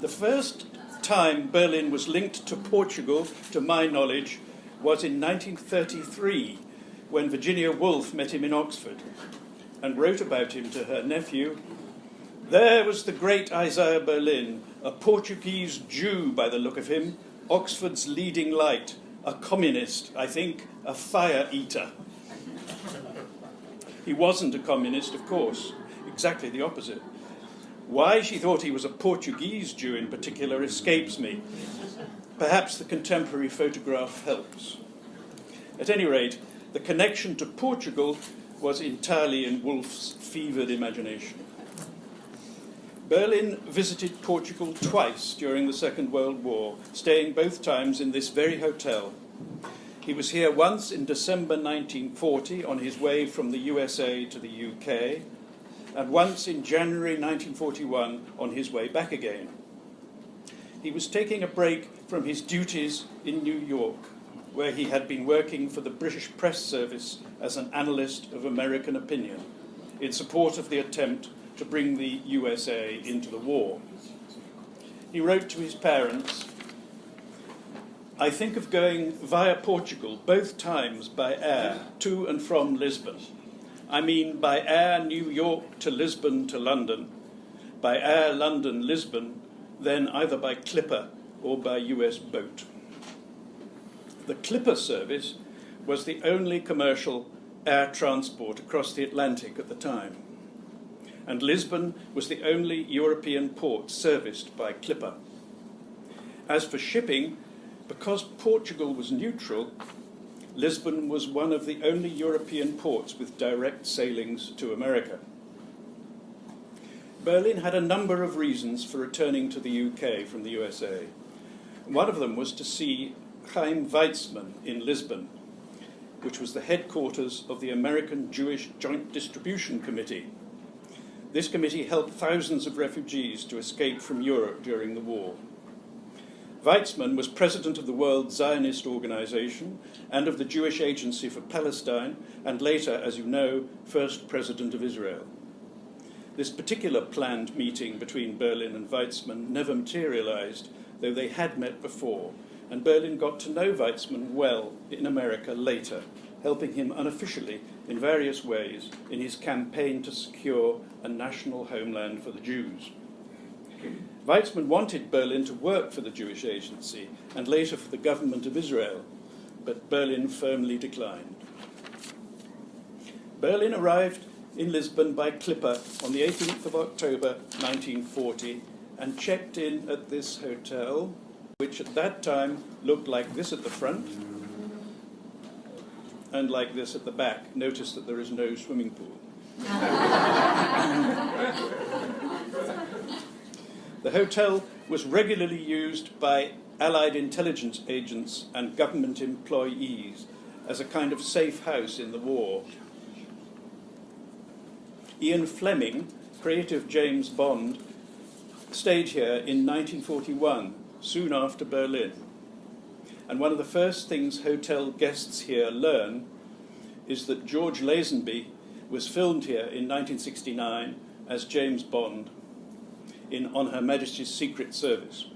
The first time Berlin was linked to Portugal, to my knowledge, was in 1933, when Virginia Woolf met him in Oxford and wrote about him to her nephew. There was the great Isaiah Berlin, a Portuguese Jew by the look of him, Oxford's leading light, a communist, I think, a fire eater. He wasn't a communist, of course, exactly the opposite. Why she thought he was a Portuguese Jew in particular escapes me. Perhaps the contemporary photograph helps. At any rate, the connection to Portugal was entirely in Woolf's fevered imagination. Berlin visited Portugal twice during the Second World War, staying both times in this very hotel. He was here once in December 1940 on his way from the USA to the UK, and once in January 1941 on his way back again. He was taking a break from his duties in New York, where he had been working for the British Press Service as an analyst of American opinion, in support of the attempt to bring the USA into the war. He wrote to his parents, "I think of going via Portugal both times by air to and from Lisbon. I mean by air New York to Lisbon to London, by air London, Lisbon, then either by clipper or by US boat." The clipper service was the only commercial air transport across the Atlantic at the time, and Lisbon was the only European port serviced by clipper. As for shipping, because Portugal was neutral, Lisbon was one of the only European ports with direct sailings to America. Berlin had a number of reasons for returning to the UK from the USA. One of them was to see Chaim Weizmann in Lisbon, which was the headquarters of the American Jewish Joint Distribution Committee. This committee helped thousands of refugees to escape from Europe during the war. Weizmann was president of the World Zionist Organization and of the Jewish Agency for Palestine, and later, as you know, first president of Israel. This particular planned meeting between Berlin and Weizmann never materialized, though they had met before, and Berlin got to know Weizmann well in America later, helping him unofficially in various ways in his campaign to secure a national homeland for the Jews. Weizmann wanted Berlin to work for the Jewish Agency and later for the government of Israel, but Berlin firmly declined. Berlin arrived in Lisbon by clipper on the 18th of October 1940 and checked in at this hotel, which at that time looked like this at the front and like this at the back. Notice that there is no swimming pool. The hotel was regularly used by Allied intelligence agents and government employees as a kind of safe house in the war. Ian Fleming, creative James Bond, stayed here in 1941, soon after Berlin. And one of the first things hotel guests here learn is that George Lazenby was filmed here in 1969 as James Bond in On Her Majesty's Secret Service.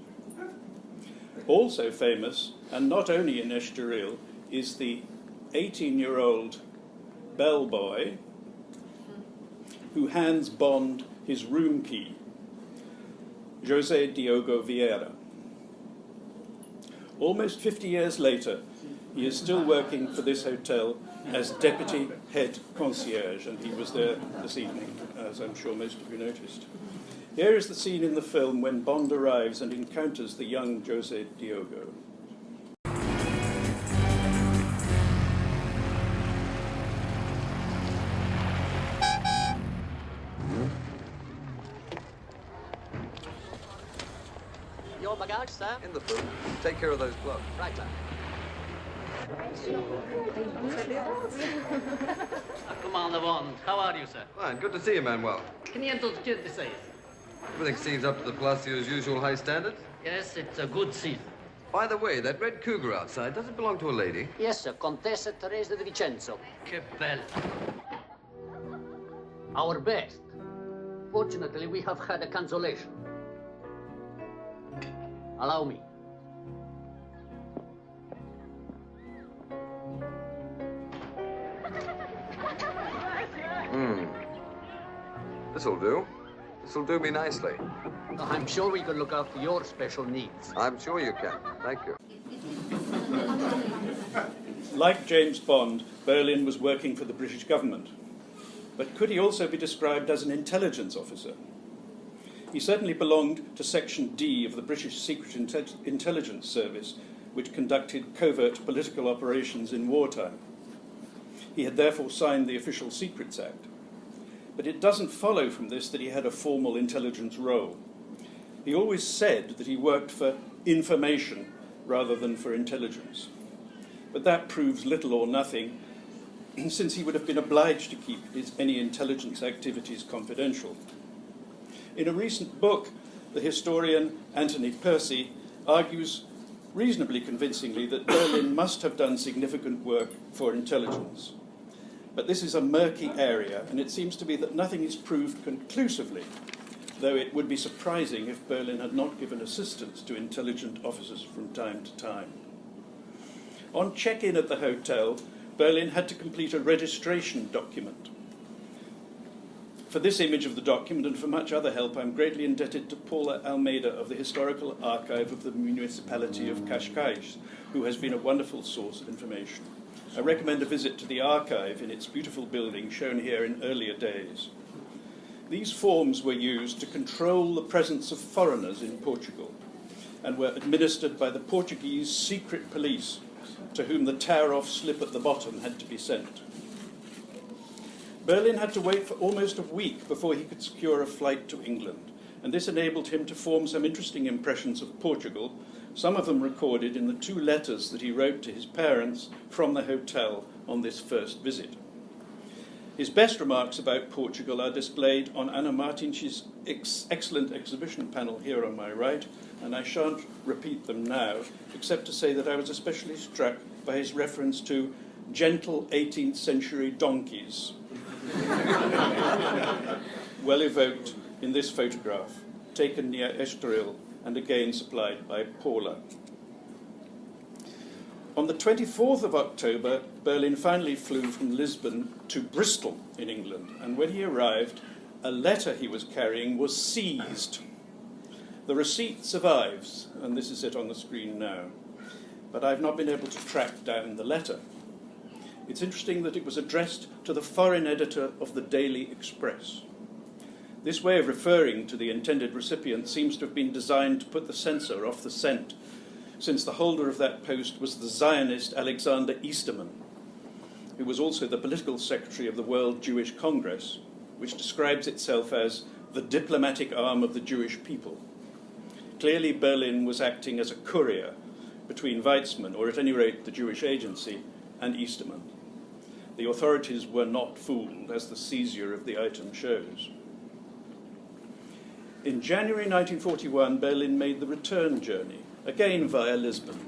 Also famous, and not only in Estoril, is the 18-year-old bellboy who hands Bond his room key, José Diogo Vieira. Almost 50 years later, he is still working for this hotel as deputy head concierge, and he was there this evening, as I'm sure most of you noticed. Here is the scene in the film when Bond arrives and encounters the young José Diogo. Your bagage, sir? In the boot. Take care of those gloves. Right, sir. Commander Bond, how are you, sir? Fine. Good to see you, Manuel. 586. Everything seems up to the Palacio's usual high standards. Yes, it's a good seat. By the way, that red cougar outside, does it belong to a lady? Yes, sir. Contessa Teresa de Vicenzo. Que bella. Our best. Fortunately, we have had a cancellation. Allow me. This'll do. This'll do me nicely. I'm sure we can look after your special needs. I'm sure you can. Thank you. Like James Bond, Berlin was working for the British government. But could he also be described as an intelligence officer? He certainly belonged to Section D of the British Secret Intelligence Service, which conducted covert political operations in wartime. He had therefore signed the Official Secrets Act. But it doesn't follow from this that he had a formal intelligence role. He always said that he worked for information rather than for intelligence. But that proves little or nothing, since he would have been obliged to keep any intelligence activities confidential. In a recent book, the historian Anthony Percy argues reasonably convincingly that Berlin must have done significant work for intelligence. But this is a murky area, and it seems to be that nothing is proved conclusively, though it would be surprising if Berlin had not given assistance to intelligent officers from time to time. On check-in at the hotel, Berlin had to complete a registration document. For this image of the document and for much other help, I'm greatly indebted to Paula Almeida of the Historical Archive of the Municipality of Cascais, who has been a wonderful source of information. I recommend a visit to the archive in its beautiful building shown here in earlier days. These forms were used to control the presence of foreigners in Portugal and were administered by the Portuguese secret police, to whom the tear-off slip at the bottom had to be sent. Berlin had to wait for almost a week before he could secure a flight to England, and this enabled him to form some interesting impressions of Portugal, some of them recorded in the 2 letters that he wrote to his parents from the hotel on this first visit. His best remarks about Portugal are displayed on Anna Martins's excellent exhibition panel here on my right, and I shan't repeat them now, except to say that I was especially struck by his reference to gentle 18th century donkeys, well evoked in this photograph, taken near Estoril and again supplied by Paula. On the 24th of October, Berlin finally flew from Lisbon to Bristol in England, and when he arrived, a letter he was carrying was seized. The receipt survives, and this is it on the screen now, but I've not been able to track down the letter. It's interesting that it was addressed to the foreign editor of the Daily Express. This way of referring to the intended recipient seems to have been designed to put the censor off the scent, since the holder of that post was the Zionist Alexander Easterman, who was also the political secretary of the World Jewish Congress, which describes itself as the diplomatic arm of the Jewish people. Clearly, Berlin was acting as a courier between Weizmann, or at any rate the Jewish agency, and Easterman. The authorities were not fooled, as the seizure of the item shows. In January 1941, Berlin made the return journey, again via Lisbon.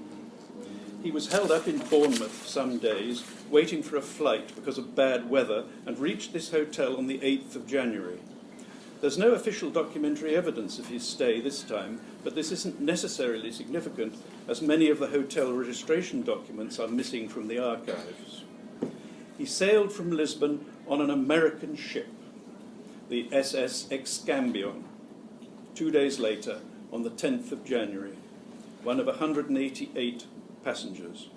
He was held up in Bournemouth some days, waiting for a flight because of bad weather, and reached this hotel on the 8th of January. There's no official documentary evidence of his stay this time, but this isn't necessarily significant, as many of the hotel registration documents are missing from the archives. He sailed from Lisbon on an American ship, the SS Excambion, 2 days later, on the 10th of January, one of 188 passengers.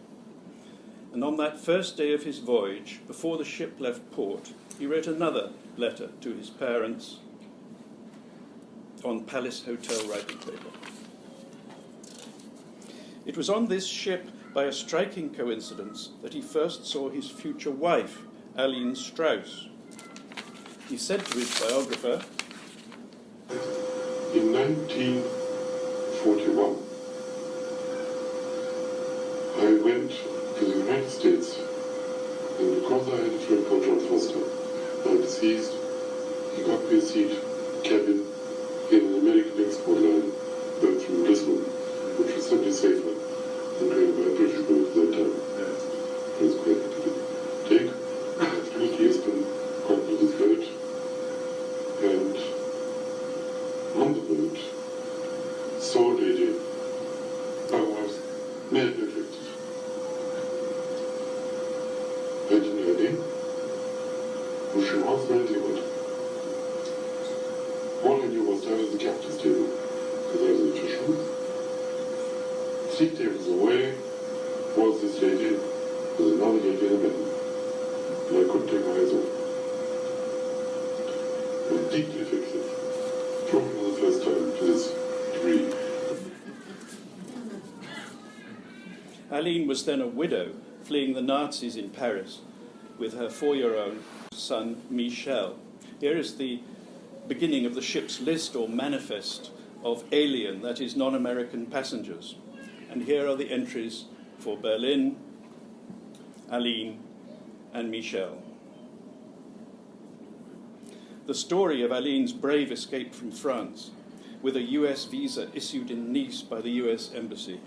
And on that first day of his voyage, before the ship left port, he wrote another letter to his parents on Palace Hotel writing paper. It was on this ship, by a striking coincidence, that he first saw his future wife, Aline Strauss. He said to his biographer, in 1941, I went to the United States, and because I had a friend called John Foster, now deceased, he got me a seat, cabin, in an American export line boat through Lisbon, which was simply safer than going by a British boat at that time. It was quite a take. I flew to Lisbon, got to this boat, and on the boat saw a lady half a minute went. All I knew was that was the captain's table, because I was an official. 3 tables away was this lady, was another lady in the middle, and I couldn't take my eyes off. I was deeply fixated, probably for the first time to this degree. Aline was then a widow, fleeing the Nazis in Paris with her 4-year-old son, Michel. Here is the beginning of the ship's list or manifest of alien, that is, non-American passengers. And here are the entries for Berlin, Aline, and Michel. The story of Aline's brave escape from France, with a US visa issued in Nice by the US Embassy,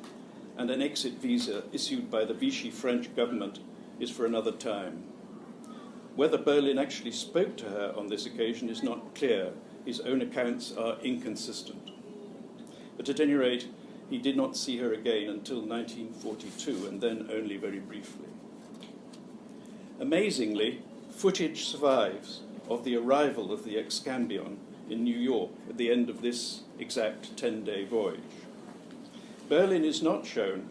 and an exit visa issued by the Vichy French government, is for another time. Whether Berlin actually spoke to her on this occasion is not clear. His own accounts are inconsistent. But at any rate, he did not see her again until 1942, and then only very briefly. Amazingly, footage survives of the arrival of the Excambion in New York at the end of this exact 10-day voyage. Berlin is not shown,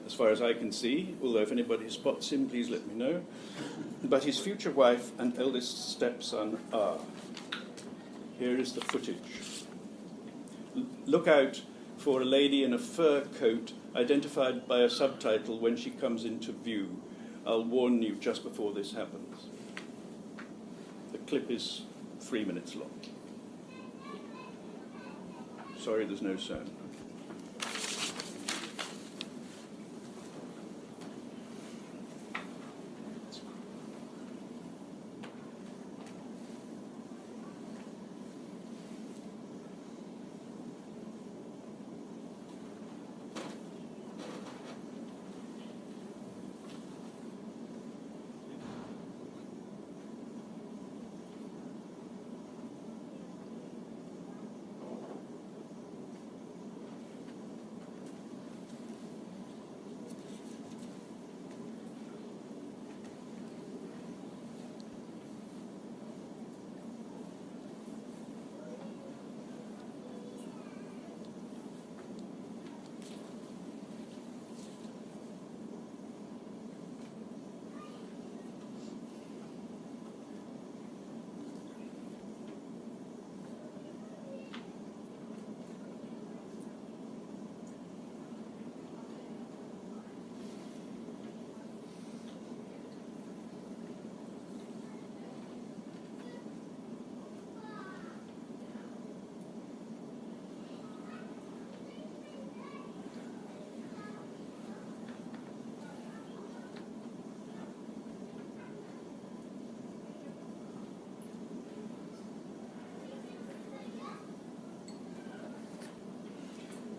as far as I can see, although if anybody spots him, please let me know. But his future wife and eldest stepson are. Here is the footage. Look out for a lady in a fur coat identified by a subtitle when she comes into view. I'll warn you just before this happens. The clip is 3 minutes long. Sorry, there's no sound.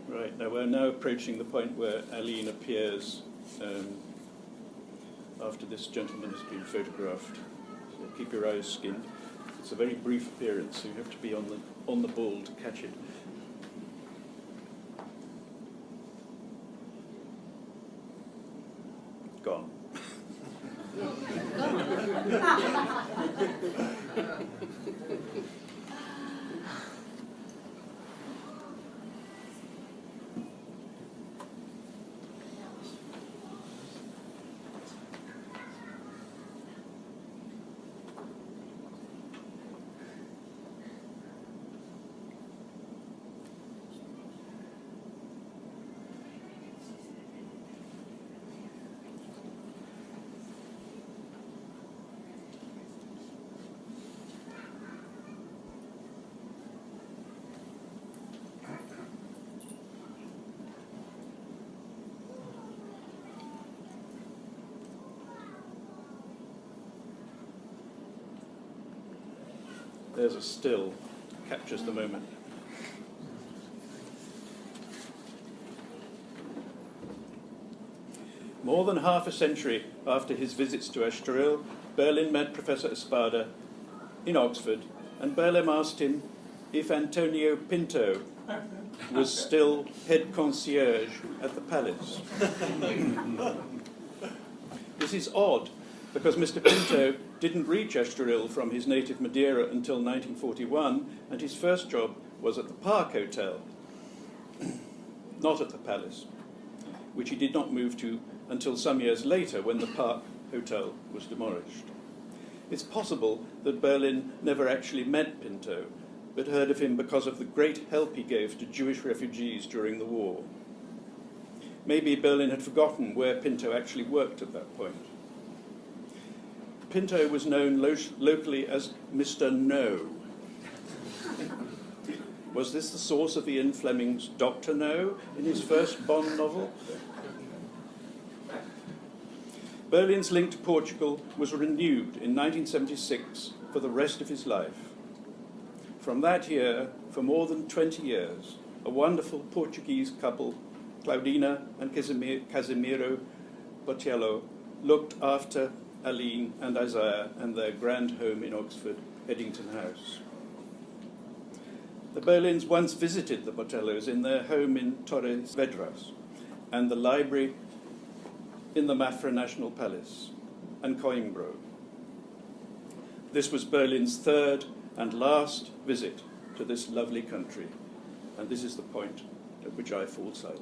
Right, now we're now approaching the point where Aline appears after this gentleman has been photographed. So keep your eyes skinned. It's a very brief appearance, so you have to be on the ball to catch it. Gone. There's a still, captures the moment. More than half a century after his visits to Estoril, Berlin met Professor Espada in Oxford, and Berlin asked him if Antonio Pinto was still head concierge at the palace. This is odd, because Mr. Pinto didn't reach Estoril from his native Madeira until 1941, and his first job was at the Park Hotel, not at the Palace, which he did not move to until some years later when the Park Hotel was demolished. It's possible that Berlin never actually met Pinto, but heard of him because of the great help he gave to Jewish refugees during the war. Maybe Berlin had forgotten where Pinto actually worked at that point. Pinto was known locally as Mr. No. Was this the source of Ian Fleming's Dr. No in his first Bond novel? Berlin's link to Portugal was renewed in 1976 for the rest of his life. From that year, for more than 20 years, a wonderful Portuguese couple, Claudina and Casimiro Botelho, looked after Aline and Isaiah and their grand home in Oxford, Eddington House. The Berlins once visited the Botelhos in their home in Torres Vedras and the library in the Mafra National Palace and Coimbra. This was Berlin's third and last visit to this lovely country, and this is the point at which I fall silent.